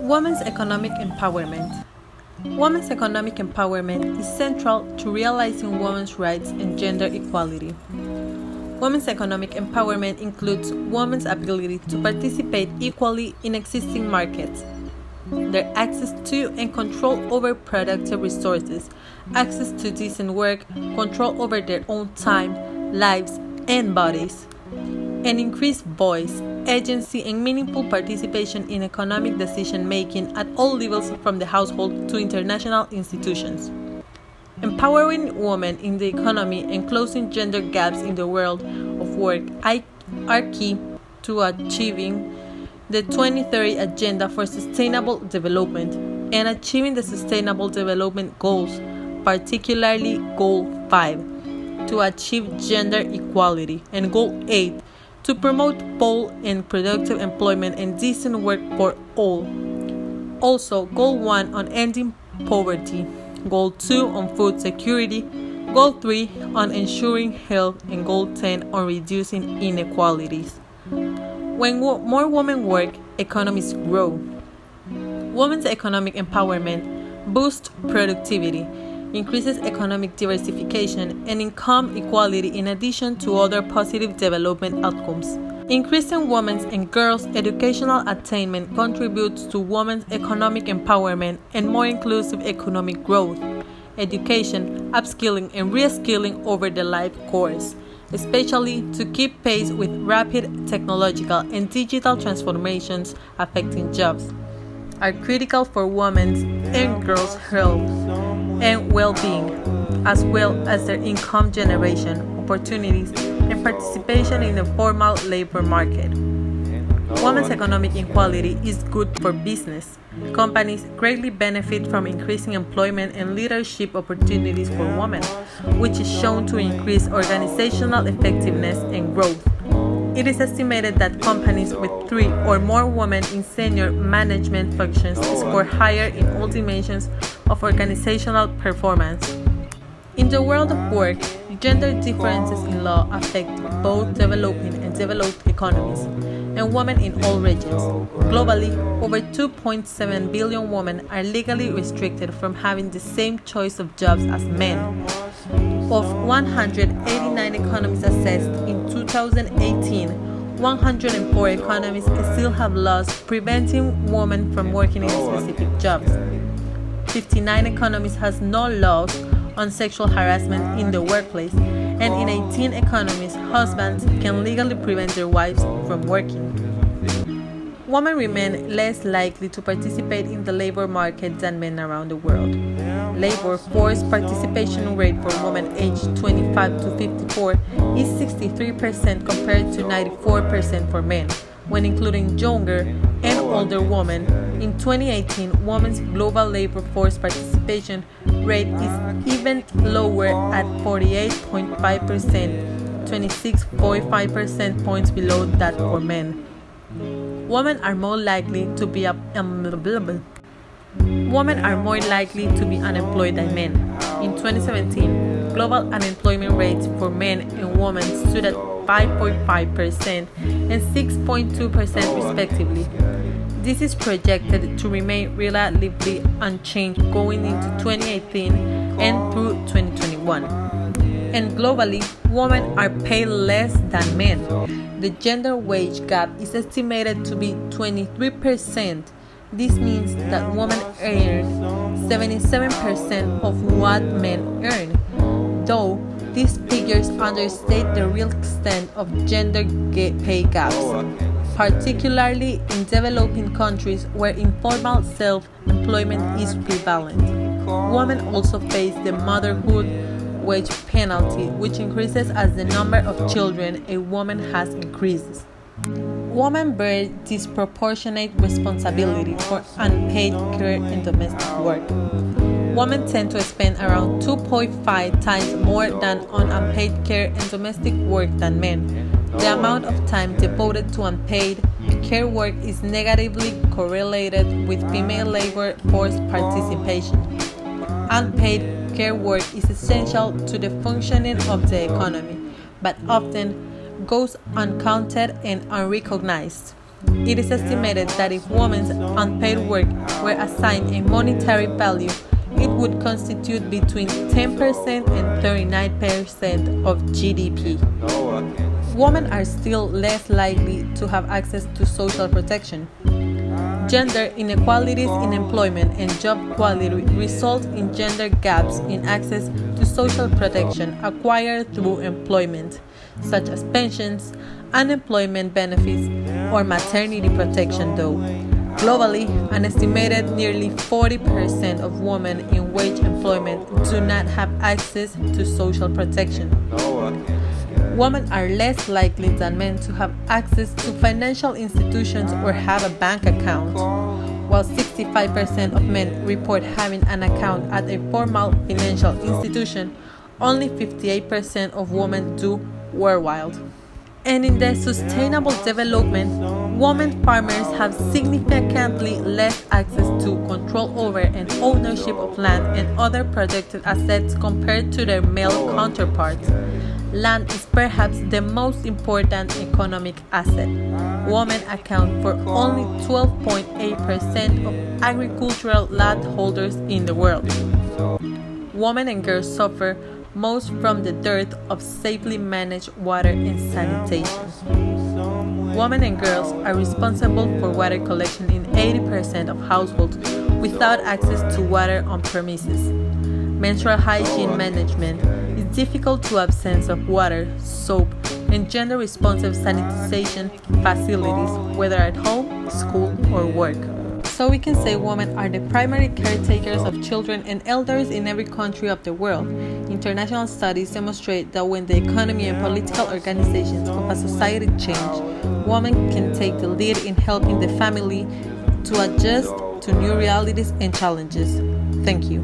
Women's economic empowerment. Women's economic empowerment is central to realizing women's rights and gender equality. Women's economic empowerment includes women's ability to participate equally in existing markets, their access to and control over productive resources, access to decent work, control over their own time, lives, and bodies, and increased voice, agency, and meaningful participation in economic decision-making at all levels from the household to international institutions. Empowering women in the economy and closing gender gaps in the world of work are key to achieving the 2030 Agenda for Sustainable Development and achieving the Sustainable Development Goals, particularly Goal 5, to achieve gender equality, and Goal 8, to promote full and productive employment and decent work for all. Also, Goal 1 on ending poverty, Goal 2 on food security, Goal 3 on ensuring health, and Goal 10 on reducing inequalities. When more women work, economies grow. Women's economic empowerment boosts productivity, increases economic diversification and income equality in addition to other positive development outcomes. Increasing women's and girls' educational attainment contributes to women's economic empowerment and more inclusive economic growth. Education, upskilling, and reskilling over the life course, especially to keep pace with rapid technological and digital transformations affecting jobs, are critical for women's and girls' health and well-being, as well as their income generation, opportunities, and participation in the formal labor market. Women's economic equality is good for business. Companies greatly benefit from increasing employment and leadership opportunities for women, which is shown to increase organizational effectiveness and growth. It is estimated that companies with 3 or more women in senior management functions score higher in all dimensions of organizational performance. In the world of work, gender differences in law affect both developing and developed economies, and women in all regions. Globally, over 2.7 billion women are legally restricted from having the same choice of jobs as men. Of 189 economies assessed in 2018, 104 economies still have laws preventing women from working in specific jobs. 59 economies has no laws on sexual harassment in the workplace, and in 18 economies, husbands can legally prevent their wives from working. Women remain less likely to participate in the labor market than men around the world. Labor force participation rate for women aged 25 to 54 is 63% compared to 94% for men. When including younger and older women, in 2018, women's global labor force participation rate is even lower at 48.5%, 26.5% points below that for men. Women are more likely to be unemployed than men. In 2017, global unemployment rates for men and women stood at 5.5% and 6.2% respectively. This is projected to remain relatively unchanged going into 2018 and through 2021. And globally, women are paid less than men. The gender wage gap is estimated to be 23%. This means that women earn 77% of what men earn, though these figures understate the real extent of gender pay gaps, particularly in developing countries where informal self-employment is prevalent. Women also face the motherhood wage penalty, which increases as the number of children a woman has increases. Women bear disproportionate responsibility for unpaid care and domestic work. Women tend to spend around 2.5 times more than on unpaid care and domestic work than men. The amount of time devoted to unpaid care work is negatively correlated with female labor force participation. Unpaid care work is essential to the functioning of the economy, but often goes uncounted and unrecognized. It is estimated that if women's unpaid work were assigned a monetary value, it would constitute between 10% and 39% of GDP. Women are still less likely to have access to social protection. Gender inequalities in employment and job quality result in gender gaps in access to social protection acquired through employment, such as pensions, unemployment benefits, or maternity protection, though. Globally, an estimated nearly 40% of women in wage employment do not have access to social protection. Women are less likely than men to have access to financial institutions or have a bank account. While 65% of men report having an account at a formal financial institution, only 58% of women do worldwide. And in the sustainable development, women farmers have significantly less access to control over and ownership of land and other productive assets compared to their male counterparts. Land is perhaps the most important economic asset. Women account for only 12.8% of agricultural landholders in the world. Women and girls suffer most from the dearth of safely managed water and sanitation. Women and girls are responsible for water collection in 80% of households without access to water on premises. Menstrual hygiene management is difficult to absence of water, soap, and gender-responsive sanitization facilities, whether at home, school, or work. So we can say women are the primary caretakers of children and elders in every country of the world. International studies demonstrate that when the economy and political organizations of a society change, women can take the lead in helping the family to adjust to new realities and challenges. Thank you.